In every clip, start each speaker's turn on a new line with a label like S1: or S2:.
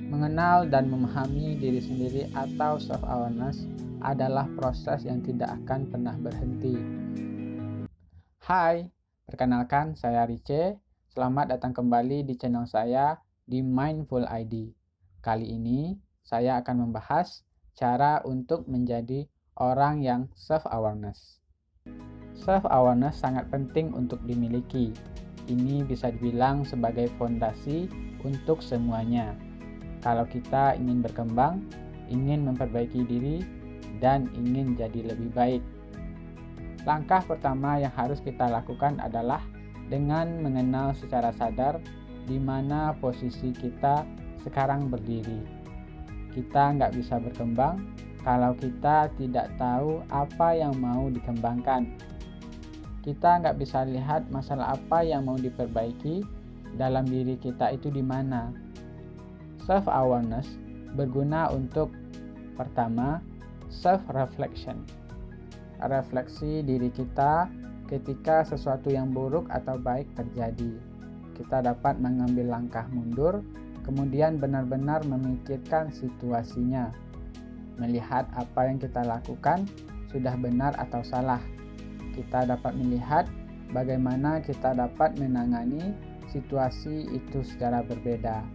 S1: Mengenal dan memahami diri sendiri atau self-awareness adalah proses yang tidak akan pernah berhenti. Hai, perkenalkan saya Rice. Selamat datang kembali di channel saya di Mindful ID. Kali ini saya akan membahas cara untuk menjadi orang yang self-awareness. Self-awareness sangat penting untuk dimiliki. Ini bisa dibilang sebagai fondasi untuk semuanya. Kalau kita ingin berkembang, ingin memperbaiki diri, dan ingin jadi lebih baik. Langkah pertama yang harus kita lakukan adalah dengan mengenal secara sadar di mana posisi kita sekarang berdiri. Kita nggak bisa berkembang kalau kita tidak tahu apa yang mau dikembangkan. Kita nggak bisa lihat masalah apa yang mau diperbaiki dalam diri kita itu di mana. Self-awareness berguna untuk pertama, self-reflection. Refleksi diri kita ketika sesuatu yang buruk atau baik terjadi. Kita dapat mengambil langkah mundur, kemudian benar-benar memikirkan situasinya. Melihat apa yang kita lakukan sudah benar atau salah. Kita dapat melihat bagaimana kita dapat menangani situasi itu secara berbeda.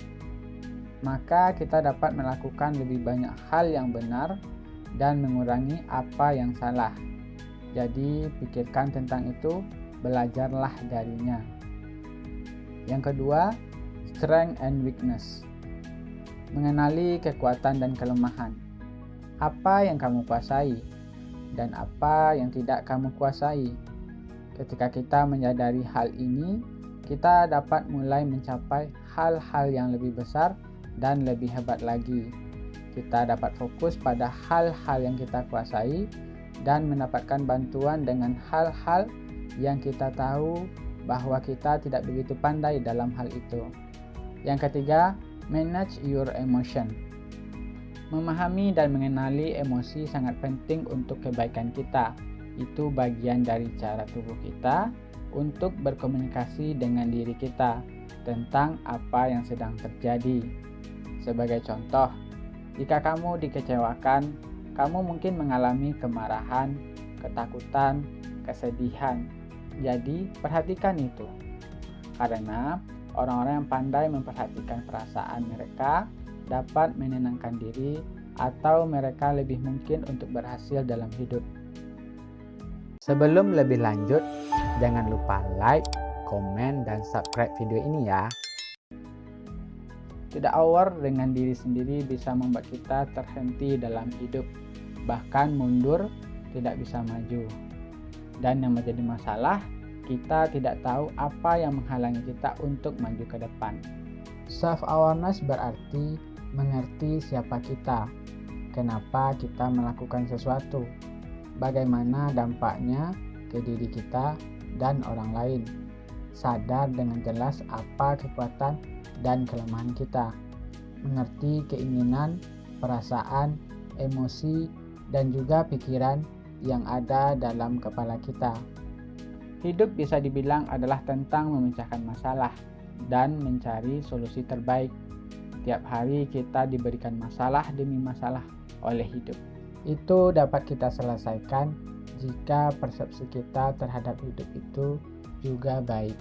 S1: Maka kita dapat melakukan lebih banyak hal yang benar dan mengurangi apa yang salah. Jadi pikirkan tentang itu, belajarlah darinya. Yang kedua, strength and weakness. Mengenali kekuatan dan kelemahan. Apa yang kamu kuasai dan apa yang tidak kamu kuasai. Ketika kita menyadari hal ini, kita dapat mulai mencapai hal-hal yang lebih besar dan lebih hebat lagi. Kita dapat fokus pada hal-hal yang kita kuasai dan mendapatkan bantuan dengan hal-hal yang kita tahu bahwa kita tidak begitu pandai dalam hal itu. Yang ketiga, manage your emotion. Memahami dan mengenali emosi sangat penting untuk kebaikan kita. Itu bagian dari cara tubuh kita untuk berkomunikasi dengan diri kita tentang apa yang sedang terjadi. Sebagai contoh, jika kamu dikecewakan, kamu mungkin mengalami kemarahan, ketakutan, kesedihan. Jadi, perhatikan itu. Karena orang-orang yang pandai memperhatikan perasaan mereka dapat menenangkan diri atau mereka lebih mungkin untuk berhasil dalam hidup. Sebelum lebih lanjut, jangan lupa like, komen, dan subscribe video ini ya. Tidak aware dengan diri sendiri bisa membuat kita terhenti dalam hidup, bahkan mundur, tidak bisa maju. Dan yang menjadi masalah, kita tidak tahu apa yang menghalangi kita untuk maju ke depan. Self-awareness berarti mengerti siapa kita, kenapa kita melakukan sesuatu, bagaimana dampaknya ke diri kita dan orang lain. Sadar dengan jelas apa kekuatan dan kelemahan kita, mengerti keinginan, perasaan, emosi, dan juga pikiran yang ada dalam kepala kita. Hidup bisa dibilang adalah tentang memecahkan masalah dan mencari solusi terbaik. Tiap hari kita diberikan masalah demi masalah oleh hidup. Itu dapat kita selesaikan jika persepsi kita terhadap hidup itu juga baik.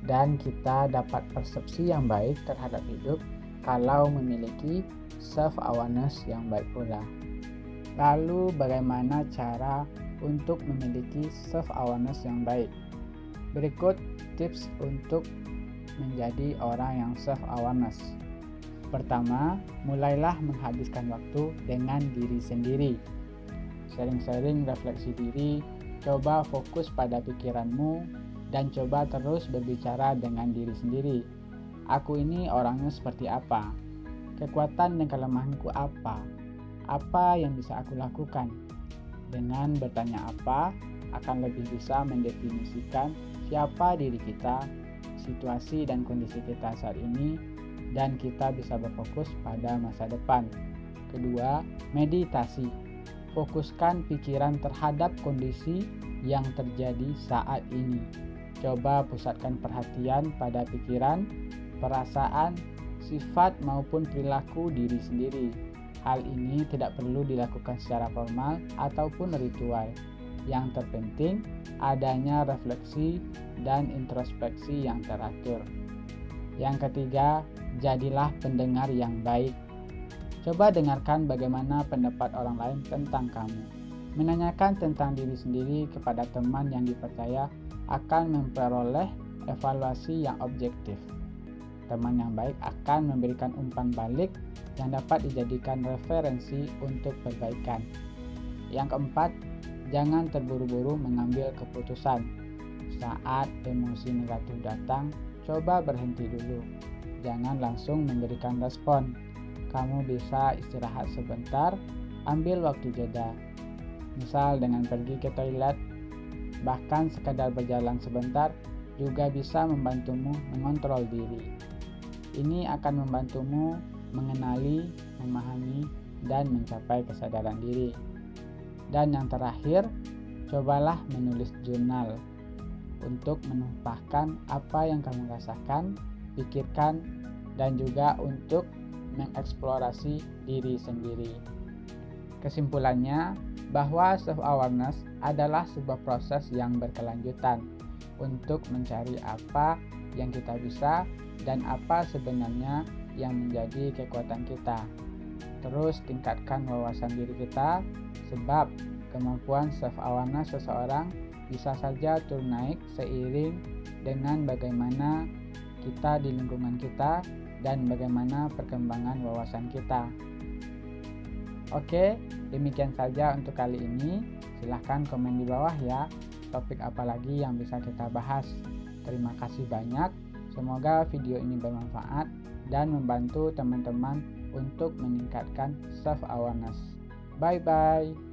S1: Dan kita dapat persepsi yang baik terhadap hidup kalau memiliki self-awareness yang baik pula. Lalu bagaimana cara untuk memiliki self-awareness yang baik? Berikut tips untuk menjadi orang yang self-awareness. Pertama, mulailah menghabiskan waktu dengan diri sendiri. Sering-sering refleksi diri, coba fokus pada pikiranmu, dan coba terus berbicara dengan diri sendiri. Aku ini orangnya seperti apa? Kekuatan dan kelemahanku apa? Apa yang bisa aku lakukan? Dengan bertanya apa, akan lebih bisa mendefinisikan siapa diri kita, situasi dan kondisi kita saat ini, dan kita bisa berfokus pada masa depan. Kedua, meditasi. Fokuskan pikiran terhadap kondisi yang terjadi saat ini. Coba pusatkan perhatian pada pikiran, perasaan, sifat maupun perilaku diri sendiri. Hal ini tidak perlu dilakukan secara formal ataupun ritual. Yang terpenting adanya refleksi dan introspeksi yang teratur. Yang ketiga, jadilah pendengar yang baik. Coba dengarkan bagaimana pendapat orang lain tentang kamu. Menanyakan tentang diri sendiri kepada teman yang dipercaya akan memperoleh evaluasi yang objektif. Teman yang baik akan memberikan umpan balik yang dapat dijadikan referensi untuk perbaikan. Yang keempat, jangan terburu-buru mengambil keputusan. Saat emosi negatif datang, coba berhenti dulu. Jangan langsung memberikan respon. Kamu bisa istirahat sebentar, ambil waktu jeda. Misal dengan pergi ke toilet, bahkan sekadar berjalan sebentar juga bisa membantumu mengontrol diri. Ini akan membantumu mengenali, memahami, dan mencapai kesadaran diri. Dan yang terakhir, cobalah menulis jurnal untuk menumpahkan apa yang kamu rasakan, pikirkan, dan juga untuk mengeksplorasi diri sendiri. Kesimpulannya, bahwa self-awareness adalah sebuah proses yang berkelanjutan untuk mencari apa yang kita bisa dan apa sebenarnya yang menjadi kekuatan kita. Terus tingkatkan wawasan diri kita, sebab kemampuan self-awareness seseorang bisa saja turun naik seiring dengan bagaimana kita di lingkungan kita dan bagaimana perkembangan wawasan kita. Oke, demikian saja untuk kali ini. Silahkan komen di bawah ya, topik apa lagi yang bisa kita bahas. Terima kasih banyak. Semoga video ini bermanfaat dan membantu teman-teman untuk meningkatkan self-awareness. Bye-bye.